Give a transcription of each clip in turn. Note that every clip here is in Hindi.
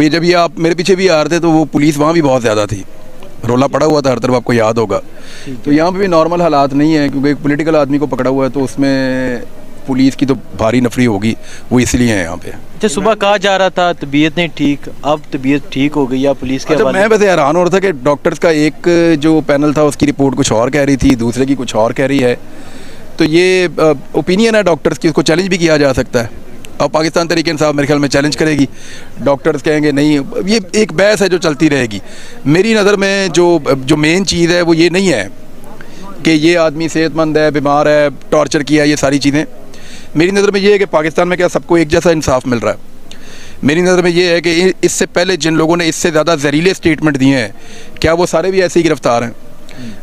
वो ये जब ये आप मेरे पीछे भी आ रहे थे तो वो पुलिस वहाँ भी बहुत ज़्यादा थी, रोला पड़ा हुआ था हर तरफ, आपको याद होगा। तो यहाँ पे भी नॉर्मल हालात नहीं है, क्योंकि एक पॉलिटिकल आदमी को पकड़ा हुआ है तो उसमें पुलिस की तो भारी नफरी होगी, वो इसलिए है यहाँ पे। अच्छा, सुबह कहा जा रहा था तबीयत नहीं ठीक, अब तबीयत ठीक हो गई या पुलिस के अच्छा, मैं वैसे हैरान हो रहा था कि डॉक्टर्स का एक जो पैनल था उसकी रिपोर्ट कुछ और कह रही थी, दूसरे की कुछ और कह रही है। तो ये ओपिनियन है डॉक्टर्स की, उसको चैलेंज भी किया जा सकता है। अब पाकिस्तान तहरीक इंसाफ मेरे ख्याल में चैलेंज करेगी, डॉक्टर्स कहेंगे नहीं, ये एक बहस है जो चलती रहेगी। मेरी नज़र में जो मेन चीज़ है वो ये नहीं है कि ये आदमी सेहतमंद है, बीमार है, टॉर्चर किया, ये सारी चीज़ें। मेरी नज़र में ये है कि पाकिस्तान में क्या सबको एक जैसा इंसाफ मिल रहा है। मेरी नज़र में ये है कि इससे पहले जिन लोगों ने इससे ज़्यादा जहरीले स्टेटमेंट दिए हैं, क्या वो सारे भी ऐसे ही गिरफ्तार हैं?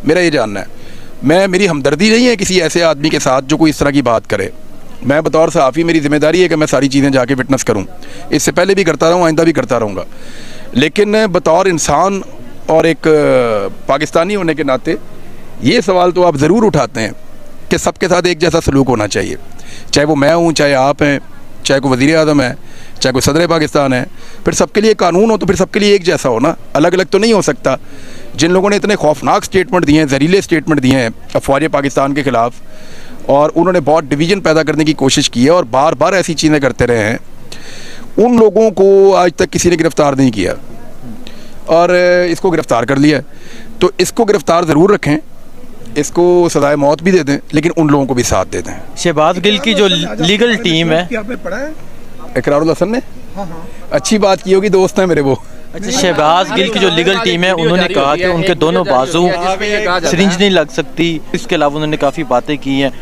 मेरा ये जानना है। मेरी हमदर्दी नहीं है किसी ऐसे आदमी के साथ जो कोई इस तरह की बात करे। मैं बतौर सहाफ़ी मेरी ज़िम्मेदारी है कि मैं सारी चीज़ें जाके विटनेस करूं। इससे पहले भी करता रहूं, आइंदा भी करता रहूँगा। लेकिन बतौर इंसान और एक पाकिस्तानी होने के नाते ये सवाल तो आप ज़रूर उठाते हैं कि सबके साथ एक जैसा सलूक होना चाहिए, चाहे वो मैं हूँ, चाहे आप हैं, चाहे कोई वज़ीर आज़म है, चाहे कोई सदर पाकिस्तान है। फिर सबके लिए कानून हो तो फिर सबके लिए एक जैसा हो ना, अलग अलग तो नहीं हो सकता। जिन लोगों ने इतने खौफनाक स्टेटमेंट दिए हैं, जहरीले स्टेटमेंट दिए हैं अफवाज पाकिस्तान के ख़िलाफ़, और उन्होंने बहुत डिवीज़न पैदा करने की कोशिश की है और बार बार ऐसी चीज़ें करते रहे हैं, उन लोगों को आज तक किसी ने गिरफ़्तार नहीं किया और इसको गिरफ़्तार कर लिया। तो इसको गिरफ़्तार ज़रूर रखें, इसको सज़ाए मौत भी दे दें, लेकिन उन लोगों को भी साथ दे दें। शहबाज गिल की जो लीगल टीम है, इकरारुल हसन ने अच्छी बात की होगी, दोस्त है मेरे वो। अच्छा, शहबाज गिल की जो लीगल टीम है उन्होंने कहा कि उनके दोनों बाजू सिरिंज नहीं लग सकती। इसके अलावा उन्होंने काफ़ी बातें की हैं,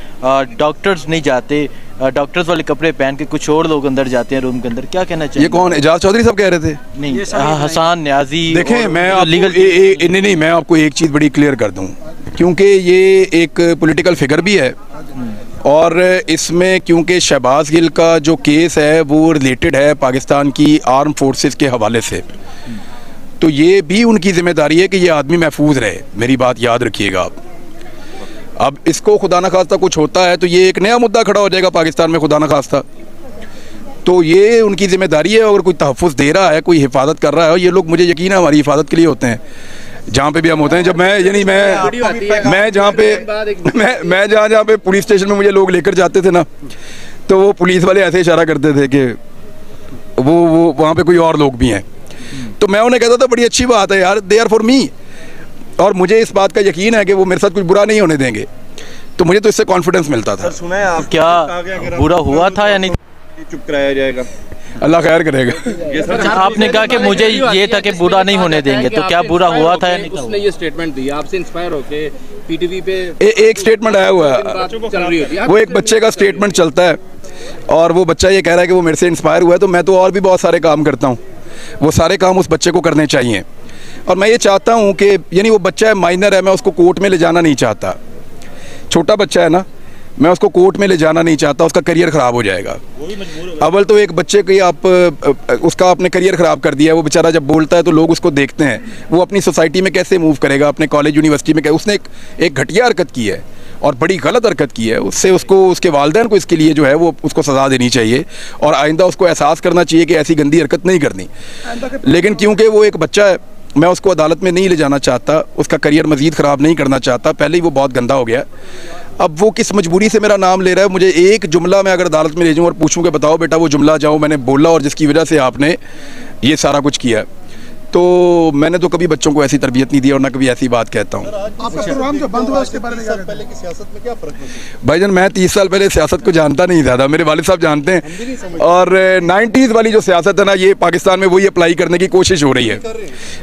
डॉक्टर्स नहीं जाते, डॉक्टर्स वाले कपड़े पहन के कुछ और लोग अंदर जाते हैं रूम के अंदर, क्या कहना चाहिए? ये कौन, एजाज चौधरी साहब कह रहे थे? नहीं, हसन न्याजी। देखें, मैं आपको एक चीज़ बड़ी क्लियर कर दूँ, क्योंकि ये एक पॉलिटिकल फिगर भी है और इसमें क्योंकि शहबाज गिल का जो केस है वो रिलेटेड है पाकिस्तान की आर्म फोर्सेस के हवाले से, तो ये भी उनकी ज़िम्मेदारी है कि ये आदमी महफूज रहे। मेरी बात याद रखिएगा आप। अब इसको खुदा न खास्ता कुछ होता है तो ये एक नया मुद्दा खड़ा हो जाएगा पाकिस्तान में, खुदा न खास्ता। तो ये उनकी ज़िम्मेदारी है, अगर कोई तहफ़्फ़ुज़ दे रहा है, कोई हिफाजत कर रहा है, और ये लोग मुझे यकीन है हमारी हिफाजत के लिए होते हैं जहाँ पे भी हम होते हैं। जब मैं जहाँ पे पुलिस स्टेशन में मुझे लोग लेकर जाते थे ना, तो वो पुलिस वाले ऐसे इशारा करते थे कि वो वहाँ पे कोई और लोग भी हैं। तो मैं उन्हें कहता था बड़ी अच्छी बात है यार, दे आर फॉर मी, और मुझे इस बात का यकीन है कि वो मेरे साथ कुछ बुरा नहीं होने देंगे। तो मुझे तो इससे कॉन्फिडेंस मिलता था। सुना है आप क्या बुरा हुआ था या नहीं? चुप कराया जाएगा, अल्लाह खैर करेगा। आपने कहा कि मुझे ये था कि बुरा नहीं होने देंगे, तो क्या बुरा हुआ था या नहीं? उसने ये स्टेटमेंट दी आपसे इंस्पायर होके पीटीवी पे एक स्टेटमेंट आया हुआ है, वो एक बच्चे का स्टेटमेंट चलता है और वो बच्चा ये कह रहा है कि वो मेरे से इंस्पायर हुआ है, तो मैं तो और भी बहुत सारे काम करता हूँ, वो सारे काम उस बच्चे को करने चाहिए। और मैं ये चाहता हूँ कि यानी वो बच्चा है, माइनर है, मैं उसको कोर्ट में ले जाना नहीं चाहता, छोटा बच्चा है ना, मैं उसको कोर्ट में ले जाना नहीं चाहता, उसका करियर ख़राब हो जाएगा। अव्वल तो एक बच्चे की आप उसका आपने करियर ख़राब कर दिया है, वो बेचारा जब बोलता है तो लोग उसको देखते हैं, वो अपनी सोसाइटी में कैसे मूव करेगा, अपने कॉलेज यूनिवर्सिटी में। उसने एक घटिया हरकत की है और बड़ी गलत हरकत की है, उससे उसको उसके वालिदैन को इसके लिए जो है वो उसको सज़ा देनी चाहिए और आइंदा उसको एहसास करना चाहिए कि ऐसी गंदी हरकत नहीं करनी। लेकिन क्योंकि वो एक बच्चा है, मैं उसको अदालत में नहीं ले जाना चाहता, उसका करियर मज़ीद ख़राब नहीं करना चाहता, पहले ही वो बहुत गंदा हो गया। अब वो किस मजबूरी से मेरा नाम ले रहा है, मुझे एक जुमला मैं अगर अदालत में ले जाऊँ और पूछूँ कि बताओ बेटा वो जुमला जाओ मैंने बोला और जिसकी वजह से आपने ये सारा कुछ किया, तो मैंने तो कभी बच्चों को ऐसी तरबियत नहीं दी और ना कभी ऐसी बात कहता हूँ। आपका प्रोग्राम जो बंद हुआ उसके बारे में पहले की सियासत में क्या फ़र्क है? भाईजान, मैं 30 साल पहले सियासत को जानता नहीं ज़्यादा, मेरे वालिद साहब जानते हैं, और 90s वाली जो सियासत है ना, ये पाकिस्तान में वही अप्लाई करने की कोशिश हो रही है,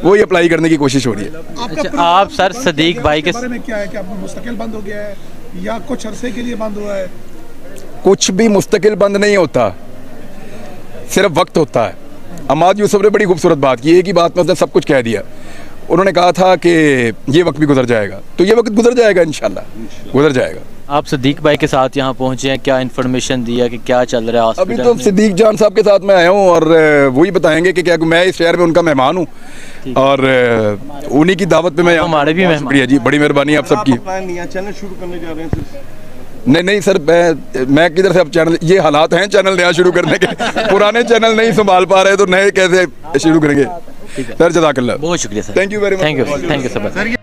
वही अप्लाई करने की कोशिश हो रही है। आप सर सदीक भाई के बारे में क्या है कि आपको मुस्तकिल बंद हो गया है या कुछ अरसे के लिए बंद हुआ है? कुछ भी मुस्तकिल बंद नहीं होता, सिर्फ वक्त होता है। अमाद यूसुफ ने बड़ी खूबसूरत बात की, एक ही बात में उसने सब कुछ कह दिया। उन्होंने कहा था कि ये वक्त भी गुजर जाएगा, तो ये वक्त गुजर जाएगा, इंशाल्लाह गुजर जाएगा। आप सदीक भाई के साथ यहाँ पहुँचे हैं, क्या इन्फॉर्मेशन दिया कि क्या चल रहा है? अभी तो सिद्दीक जान साहब के साथ मैं आया हूँ और वही बताएंगे कि क्या मैं इस शहर में उनका मेहमान हूँ और उन्हीं की दावत पे मैं हमारे भी मेहमान। जी, बड़ी मेहरबानी आप सबकी। चैनल शुरू करने जा रहे हैं नहीं नहीं सर, मैं किधर से अब चैनल, ये हालात हैं चैनल नया शुरू करने के, पुराने चैनल नहीं संभाल पा रहे तो नए कैसे शुरू करेंगे। सर जज़ाकल्लाह, बहुत शुक्रिया sir, thank you very much. Thank you sir.